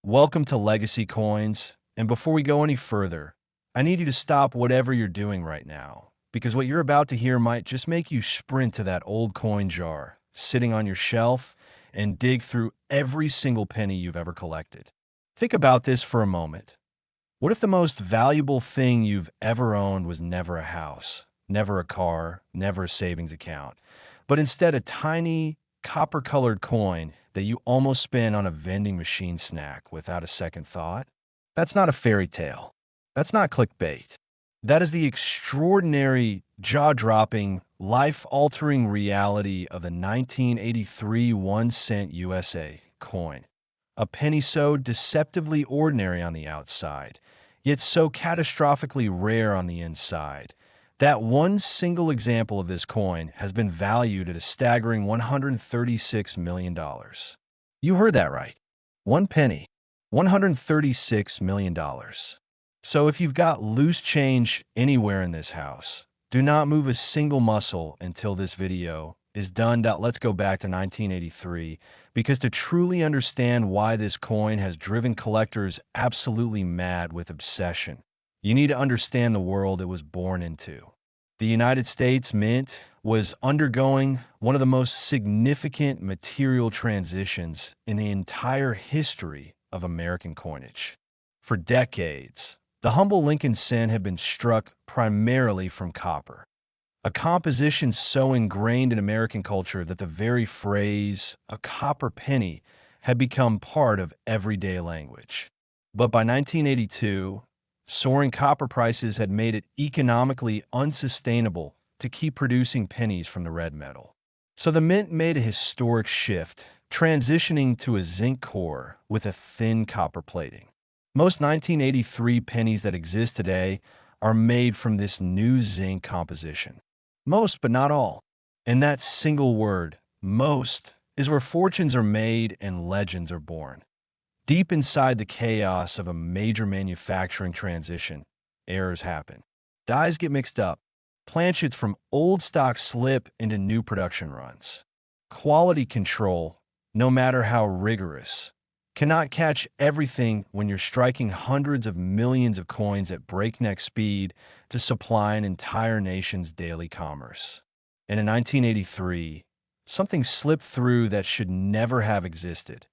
Welcome to Legacy Coins, and before we go any further, I need you to stop whatever you're doing right now, because what you're about to hear might just make you sprint to that old coin jar sitting on your shelf and dig through every single penny you've ever collected. Think about this for a moment. What if the most valuable thing you've ever owned was never a house, never a car, never a savings account, but instead a tiny, copper-colored coin that you almost spin on a vending machine snack without a second thought? That's not a fairy tale. That's not clickbait. That is the extraordinary, jaw-dropping, life-altering reality of the 1983 1-cent USA coin. A penny so deceptively ordinary on the outside, yet so catastrophically rare on the inside, that one single example of this coin has been valued at a staggering $136 million. You heard that right. One penny. $136 million. So if you've got loose change anywhere in this house, do not move a single muscle until this video is done. Let's go back to 1983, because to truly understand why this coin has driven collectors absolutely mad with obsession, you need to understand the world it was born into. The United States Mint was undergoing one of the most significant material transitions in the entire history of American coinage. For decades, the humble Lincoln cent had been struck primarily from copper, a composition so ingrained in American culture that the very phrase, a copper penny, had become part of everyday language. But by 1982, soaring copper prices had made it economically unsustainable to keep producing pennies from the red metal. So the mint made a historic shift, transitioning to a zinc core with a thin copper plating. Most 1983 pennies that exist today are made from this new zinc composition. Most, but not all. And that single word, most, is where fortunes are made and legends are born. Deep inside the chaos of a major manufacturing transition, errors happen. Dies get mixed up. Planchets from old stock slip into new production runs. Quality control, no matter how rigorous, cannot catch everything when you're striking hundreds of millions of coins at breakneck speed to supply an entire nation's daily commerce. And in 1983, something slipped through that should never have existed.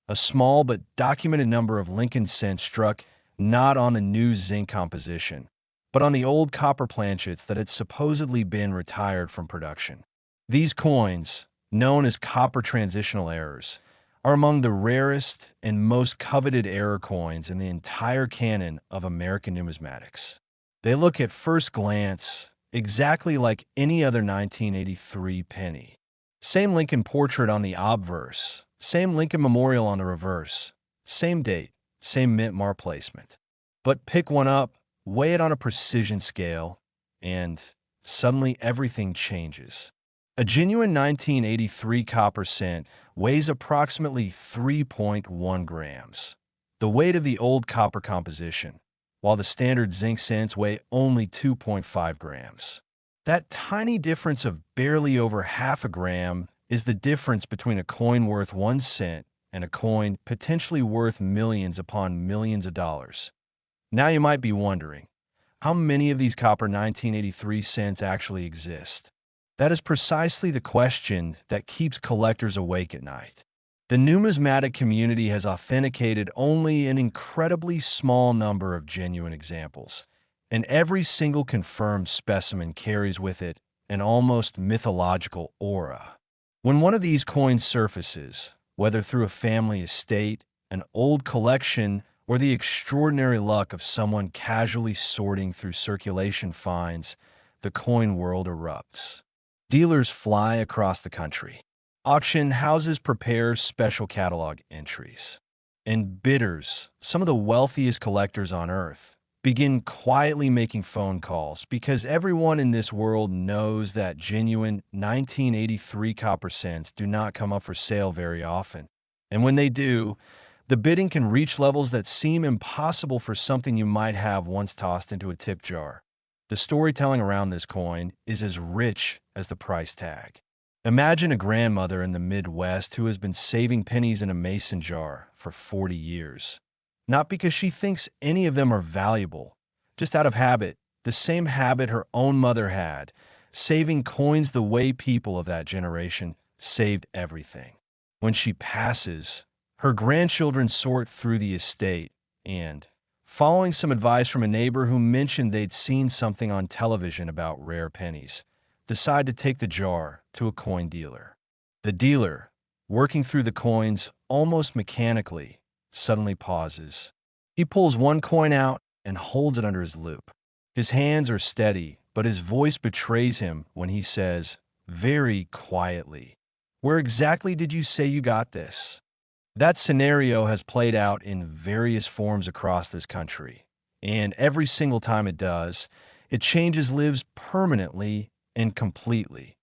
A small but documented number of Lincoln cents struck not on the new zinc composition, but on the old copper planchets that had supposedly been retired from production. These coins, known as copper transitional errors, are among the rarest and most coveted error coins in the entire canon of American numismatics. They look at first glance exactly like any other 1983 penny. Same Lincoln portrait on the obverse, same Lincoln Memorial on the reverse, same date, same mint mark placement. But pick one up, weigh it on a precision scale, and suddenly everything changes. A genuine 1983 copper cent weighs approximately 3.1 grams, the weight of the old copper composition, while the standard zinc cents weigh only 2.5 grams. That tiny difference of barely over half a gram is the difference between a coin worth 1 cent and a coin potentially worth millions upon millions of dollars. Now you might be wondering, how many of these copper 1983 cents actually exist? That is precisely the question that keeps collectors awake at night. The numismatic community has authenticated only an incredibly small number of genuine examples, and every single confirmed specimen carries with it an almost mythological aura. When one of these coins surfaces, whether through a family estate, an old collection, or the extraordinary luck of someone casually sorting through circulation finds, the coin world erupts. Dealers fly across the country. Auction houses prepare special catalog entries. And bidders, some of the wealthiest collectors on earth, begin quietly making phone calls because everyone in this world knows that genuine 1983 copper cents do not come up for sale very often. And when they do, the bidding can reach levels that seem impossible for something you might have once tossed into a tip jar. The storytelling around this coin is as rich as the price tag. Imagine a grandmother in the Midwest who has been saving pennies in a mason jar for 40 years. Not because she thinks any of them are valuable, just out of habit, the same habit her own mother had, saving coins the way people of that generation saved everything. When she passes, her grandchildren sort through the estate and, following some advice from a neighbor who mentioned they'd seen something on television about rare pennies, decide to take the jar to a coin dealer. The dealer, working through the coins almost mechanically, suddenly pauses. He pulls one coin out and holds it under his loupe. His hands are steady, but his voice betrays him when he says, very quietly, "Where exactly did you say you got this?" That scenario has played out in various forms across this country, and every single time it does, it changes lives permanently and completely.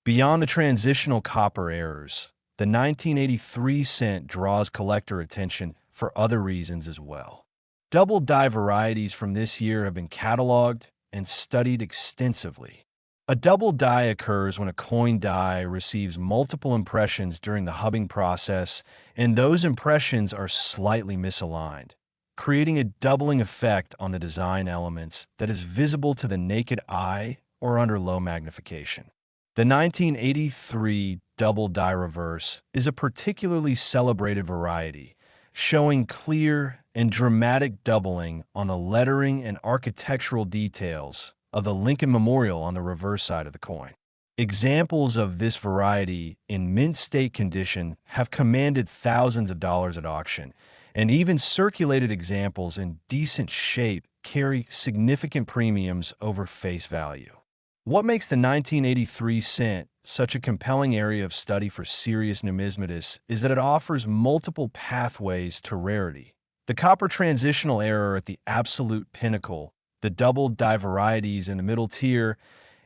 Beyond the transitional copper errors, the 1983 cent draws collector attention for other reasons as well. Double die varieties from this year have been cataloged and studied extensively. A double die occurs when a coin die receives multiple impressions during the hubbing process, and those impressions are slightly misaligned, creating a doubling effect on the design elements that is visible to the naked eye or under low magnification. The 1983 double die reverse is a particularly celebrated variety, showing clear and dramatic doubling on the lettering and architectural details of the Lincoln Memorial on the reverse side of the coin. Examples of this variety in mint state condition have commanded thousands of dollars at auction, and even circulated examples in decent shape carry significant premiums over face value. What makes the 1983 cent such a compelling area of study for serious numismatists is that it offers multiple pathways to rarity. The copper transitional era at the absolute pinnacle, the double die varieties in the middle tier,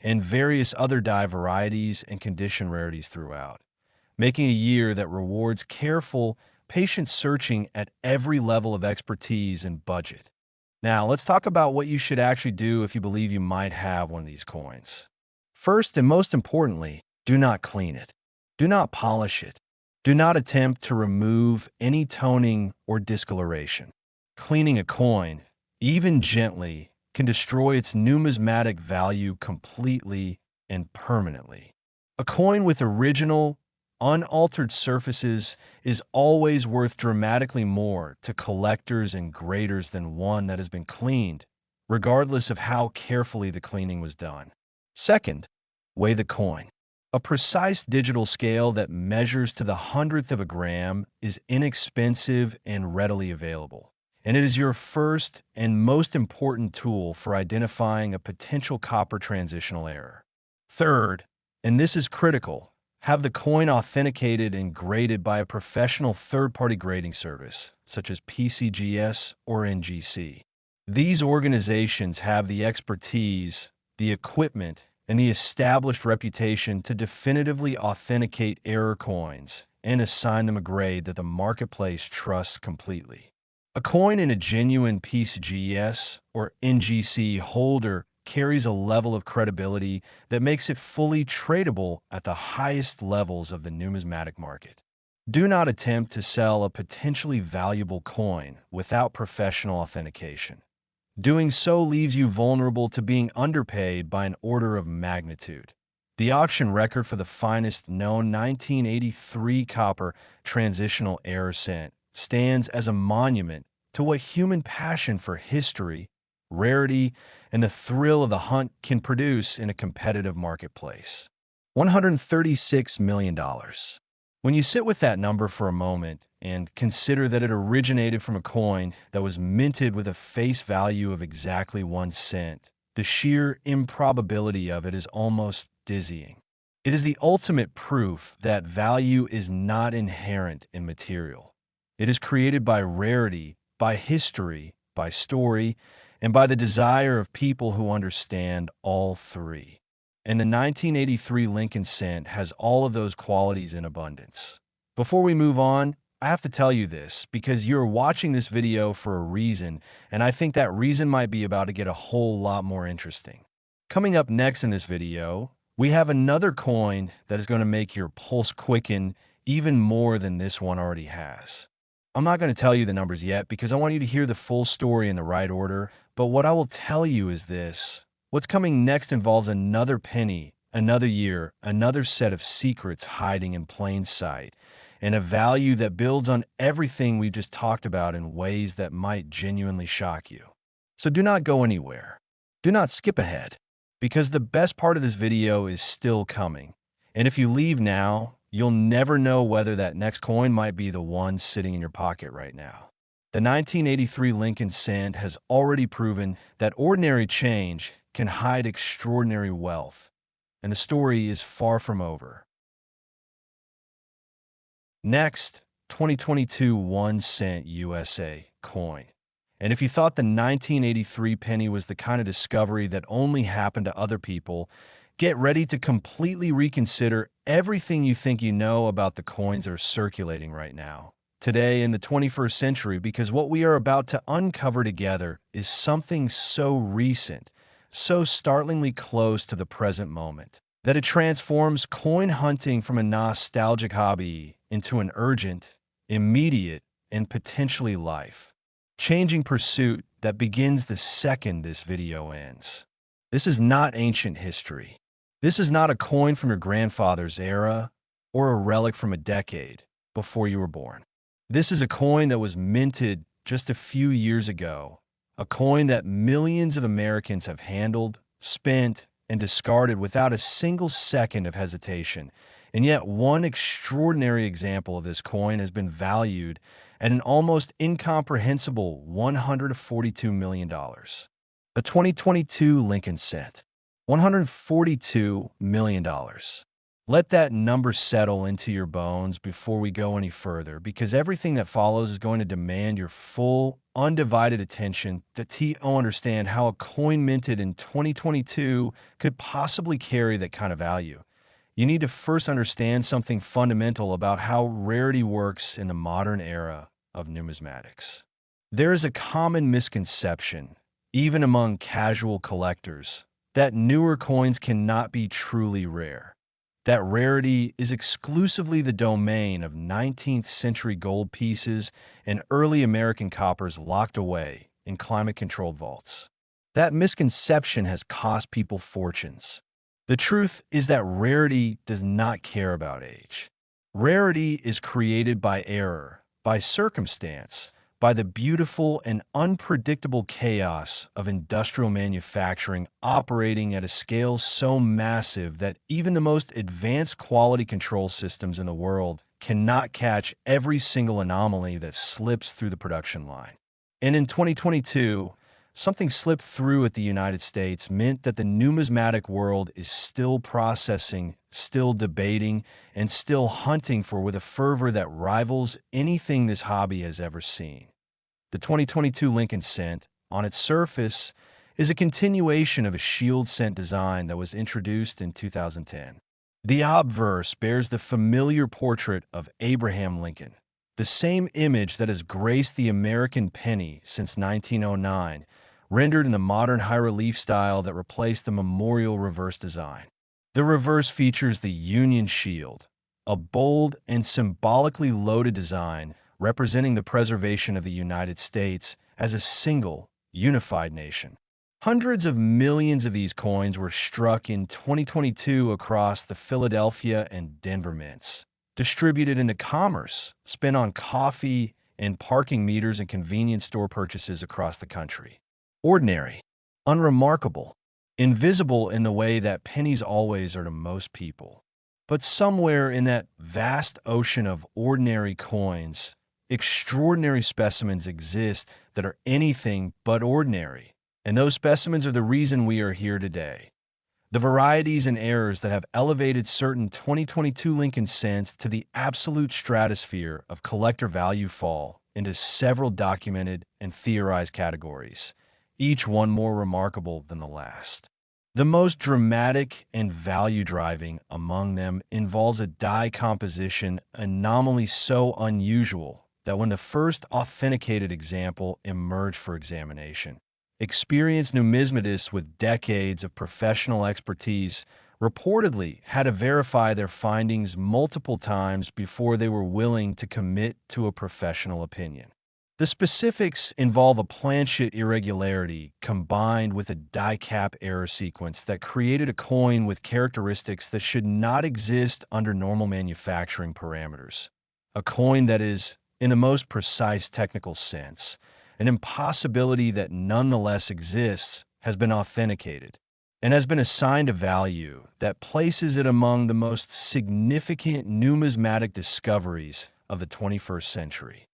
and various other die varieties and condition rarities throughout, making a year that rewards careful, patient searching at every level of expertise and budget. Now, let's talk about what you should actually do if you believe you might have one of these coins. First and most importantly, do not clean it. Do not polish it. Do not attempt to remove any toning or discoloration. Cleaning a coin, even gently, can destroy its numismatic value completely and permanently. A coin with original, unaltered surfaces is always worth dramatically more to collectors and graders than one that has been cleaned, regardless of how carefully the cleaning was done. Second, weigh the coin. A precise digital scale that measures to the hundredth of a gram is inexpensive and readily available, and it is your first and most important tool for identifying a potential copper transitional error. Third, and this is critical, have the coin authenticated and graded by a professional third-party grading service, such as PCGS or NGC. These organizations have the expertise, the equipment, and the established reputation to definitively authenticate error coins and assign them a grade that the marketplace trusts completely. A coin in a genuine PCGS or NGC holder carries a level of credibility that makes it fully tradable at the highest levels of the numismatic market. Do not attempt to sell a potentially valuable coin without professional authentication. Doing so leaves you vulnerable to being underpaid by an order of magnitude. The auction record for the finest known 1983 copper transitional error cent stands as a monument to what human passion for history, rarity, and the thrill of the hunt can produce in a competitive marketplace. $136 million. When you sit with that number for a moment and consider that it originated from a coin that was minted with a face value of exactly 1 cent, the sheer improbability of it is almost dizzying. It is the ultimate proof that value is not inherent in material. It is created by rarity, by history, by story, and by the desire of people who understand all three. And the 1983 Lincoln cent has all of those qualities in abundance. Before we move on, I have to tell you this because you're watching this video for a reason, and I think that reason might be about to get a whole lot more interesting. Coming up next in this video, We have another coin that is going to make your pulse quicken even more than this one already has. I'm not going to tell you the numbers yet because I want you to hear the full story in the right order, but what I will tell you is this. What's coming next involves another penny, another year, another set of secrets hiding in plain sight, and a value that builds on everything we just talked about in ways that might genuinely shock you. So do not go anywhere. Do not skip ahead, because the best part of this video is still coming. And if you leave now, you'll never know whether that next coin might be the one sitting in your pocket right now. The 1983 Lincoln Cent has already proven that ordinary change can hide extraordinary wealth, and the story is far from over. Next, 2022 1 cent USA coin. And if you thought the 1983 penny was the kind of discovery that only happened to other people, get ready to completely reconsider everything you think you know about the coins that are circulating right now, today in the 21st century, because what we are about to uncover together is something so recent, so startlingly close to the present moment, that it transforms coin hunting from a nostalgic hobby into an urgent, immediate, and potentially life-changing pursuit that begins the second this video ends. This is not ancient history. This is not a coin from your grandfather's era or a relic from a decade before you were born. This is a coin that was minted just a few years ago, a coin that millions of Americans have handled, spent, and discarded without a single second of hesitation. And yet one extraordinary example of this coin has been valued at an almost incomprehensible $142 million. The 2022 Lincoln Cent. $142 million. Let that number settle into your bones before we go any further, because everything that follows is going to demand your full, undivided attention to understand how a coin minted in 2022 could possibly carry that kind of value. You need to first understand something fundamental about how rarity works in the modern era of numismatics. There is a common misconception, even among casual collectors, that newer coins cannot be truly rare. That rarity is exclusively the domain of 19th century gold pieces and early American coppers locked away in climate-controlled vaults. That misconception has cost people fortunes. The truth is that rarity does not care about age. Rarity is created by error, by circumstance, by the beautiful and unpredictable chaos of industrial manufacturing operating at a scale so massive that even the most advanced quality control systems in the world cannot catch every single anomaly that slips through the production line. And in 2022, something slipped through at the United States meant that the numismatic world is still processing, still debating, and still hunting for with a fervor that rivals anything this hobby has ever seen. The 2022 Lincoln Cent, on its surface, is a continuation of a shield cent design that was introduced in 2010. The obverse bears the familiar portrait of Abraham Lincoln, the same image that has graced the American penny since 1909, rendered in the modern high-relief style that replaced the memorial reverse design. The reverse features the Union Shield, a bold and symbolically loaded design representing the preservation of the United States as a single, unified nation. Hundreds of millions of these coins were struck in 2022 across the Philadelphia and Denver mints, distributed into commerce, spent on coffee and parking meters and convenience store purchases across the country. Ordinary, unremarkable, invisible in the way that pennies always are to most people. But somewhere in that vast ocean of ordinary coins, extraordinary specimens exist that are anything but ordinary. And those specimens are the reason we are here today. The varieties and errors that have elevated certain 2022 Lincoln Cents to the absolute stratosphere of collector value fall into several documented and theorized categories, each one more remarkable than the last. The most dramatic and value-driving among them involves a die composition anomaly so unusual that when the first authenticated example emerged for examination, experienced numismatists with decades of professional expertise reportedly had to verify their findings multiple times before they were willing to commit to a professional opinion. The specifics involve a Planchet irregularity combined with a die cap error sequence that created a coin with characteristics that should not exist under normal manufacturing parameters. A coin that is, in the most precise technical sense, an impossibility that nonetheless exists, has been authenticated and has been assigned a value that places it among the most significant numismatic discoveries of the 21st century.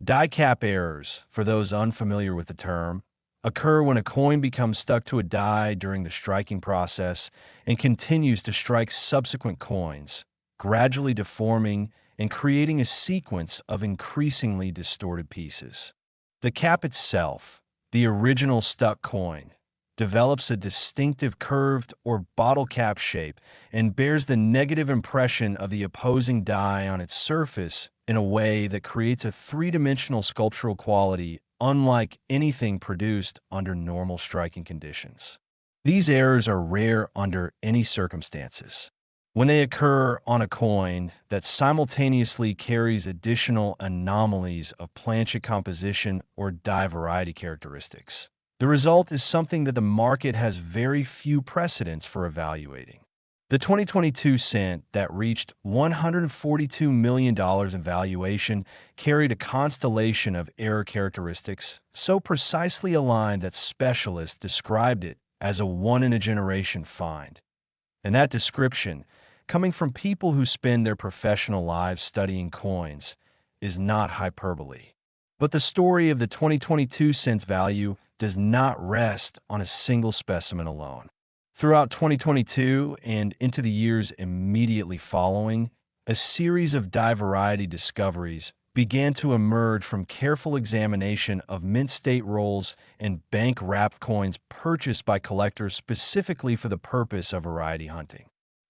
Die cap errors, for those unfamiliar with the term, occur when a coin becomes stuck to a die during the striking process and continues to strike subsequent coins, gradually deforming and creating a sequence of increasingly distorted pieces. The cap itself, the original stuck coin, develops a distinctive curved or bottle cap shape and bears the negative impression of the opposing die on its surface in a way that creates a three-dimensional sculptural quality unlike anything produced under normal striking conditions. These errors are rare under any circumstances. When they occur on a coin that simultaneously carries additional anomalies of Planchet composition or die variety characteristics, the result is something that the market has very few precedents for evaluating. The 2022 cent that reached $142 million in valuation carried a constellation of error characteristics so precisely aligned that specialists described it as a one-in-a-generation find. And that description, coming from people who spend their professional lives studying coins, is not hyperbole. But the story of the 2022 cent's value does not rest on a single specimen alone. Throughout 2022 and into the years immediately following, a series of die variety discoveries began to emerge from careful examination of mint state rolls and bank-wrapped coins purchased by collectors specifically for the purpose of variety hunting.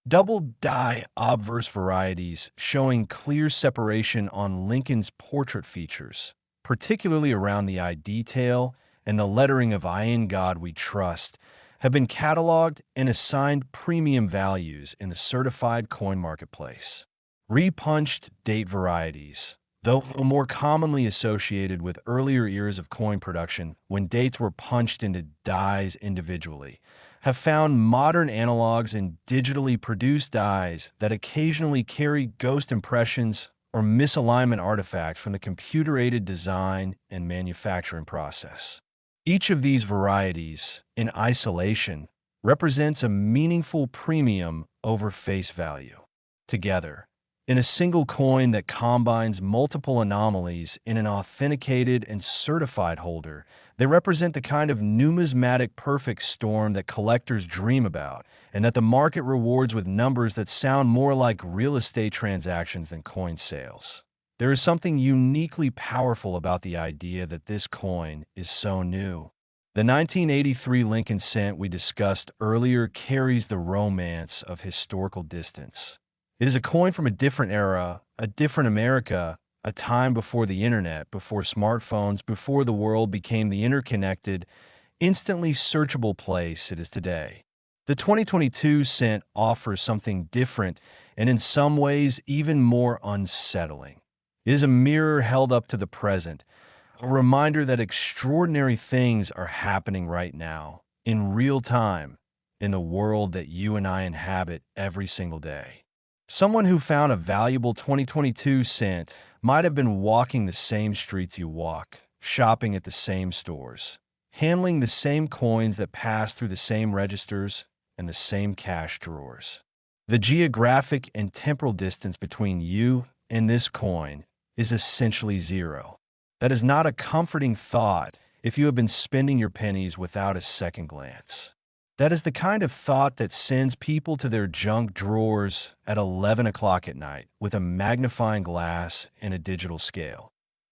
Double die obverse varieties showing clear separation on Lincoln's portrait features, particularly around the eye detail and the lettering of "I in God We Trust," have been cataloged and assigned premium values in the certified coin marketplace. Repunched date varieties, though more commonly associated with earlier eras of coin production when dates were punched into dies individually, have found modern analogs in digitally produced dies that occasionally carry ghost impressions or misalignment artifacts from the computer-aided design and manufacturing process. Each of these varieties, in isolation, represents a meaningful premium over face value. Together, in a single coin that combines multiple anomalies in an authenticated and certified holder, they represent the kind of numismatic perfect storm that collectors dream about and that the market rewards with numbers that sound more like real estate transactions than coin sales. There is something uniquely powerful about the idea that this coin is so new. The 1983 Lincoln cent we discussed earlier carries the romance of historical distance. It is a coin from a different era, a different America, a time before the internet, before smartphones, before the world became the interconnected, instantly searchable place it is today. The 2022 cent offers something different and in some ways even more unsettling. It is a mirror held up to the present, a reminder that extraordinary things are happening right now, in real time, in the world that you and I inhabit every single day. Someone who found a valuable 2022 cent might have been walking the same streets you walk, shopping at the same stores, handling the same coins that pass through the same registers and the same cash drawers. The geographic and temporal distance between you and this coin is essentially zero. That is not a comforting thought if you have been spending your pennies without a second glance. That is the kind of thought that sends people to their junk drawers at 11 o'clock at night with a magnifying glass and a digital scale.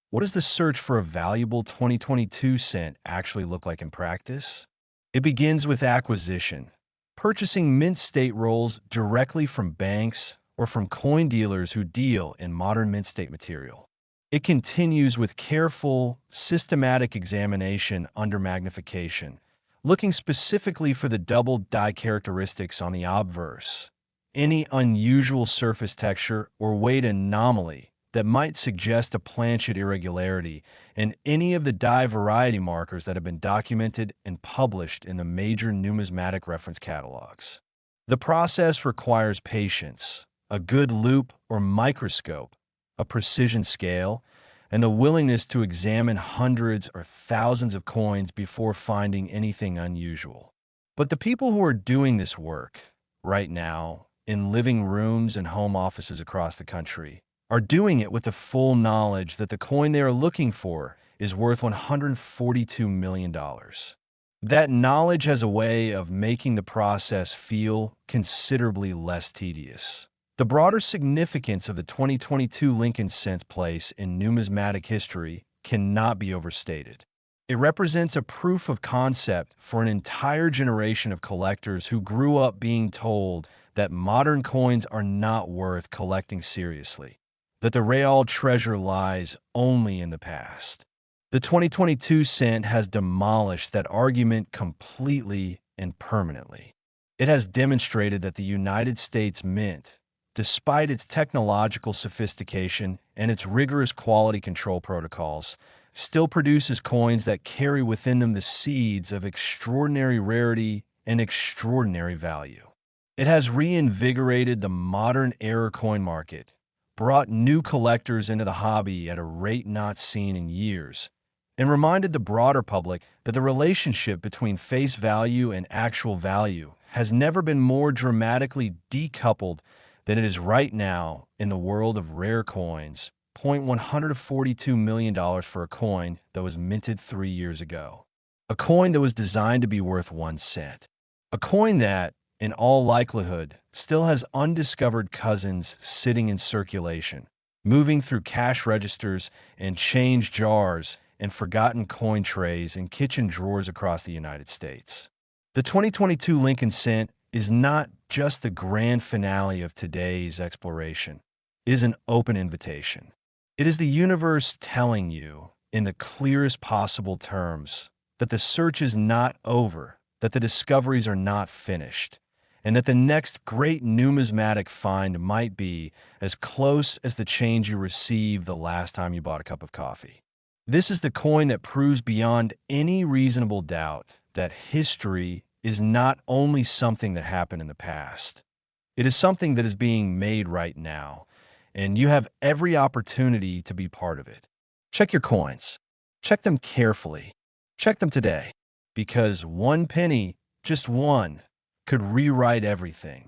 What does the search for a valuable 2022 cent actually look like in practice? It begins with acquisition, purchasing mint state rolls directly from banks or from coin dealers who deal in modern mint state material. It continues with careful, systematic examination under magnification, looking specifically for the double die characteristics on the obverse, any unusual surface texture or weight anomaly that might suggest a Planchet irregularity, and any of the die variety markers that have been documented and published in the major numismatic reference catalogs. The process requires patience, a good loupe or microscope, a precision scale, and the willingness to examine hundreds or thousands of coins before finding anything unusual. But the people who are doing this work right now, in living rooms and home offices across the country, are doing it with the full knowledge that the coin they are looking for is worth $142 million. That knowledge has a way of making the process feel considerably less tedious. The broader significance of the 2022 Lincoln cent's place in numismatic history cannot be overstated. It represents a proof of concept for an entire generation of collectors who grew up being told that modern coins are not worth collecting seriously, that the real treasure lies only in the past. The 2022 cent has demolished that argument completely and permanently. It has demonstrated that the United States Mint, despite its technological sophistication and its rigorous quality control protocols, still produces coins that carry within them the seeds of extraordinary rarity and extraordinary value. It has reinvigorated the modern era coin market, brought new collectors into the hobby at a rate not seen in years, and reminded the broader public that the relationship between face value and actual value has never been more dramatically decoupled than it is right now in the world of rare coins. $142 million for a coin that was minted 3 years ago. A coin that was designed to be worth 1 cent. A coin that, in all likelihood, still has undiscovered cousins sitting in circulation, moving through cash registers and change jars and forgotten coin trays in kitchen drawers across the United States. The 2022 Lincoln cent is not just the grand finale of today's exploration. It is an open invitation. It is the universe telling you, in the clearest possible terms, that the search is not over, that the discoveries are not finished, and that the next great numismatic find might be as close as the change you received the last time you bought a cup of coffee. This is the coin that proves beyond any reasonable doubt that history is not only something that happened in the past. It is something that is being made right now, and you have every opportunity to be part of it. Check your coins. Check them carefully. Check them today, because one penny, just one, could rewrite everything.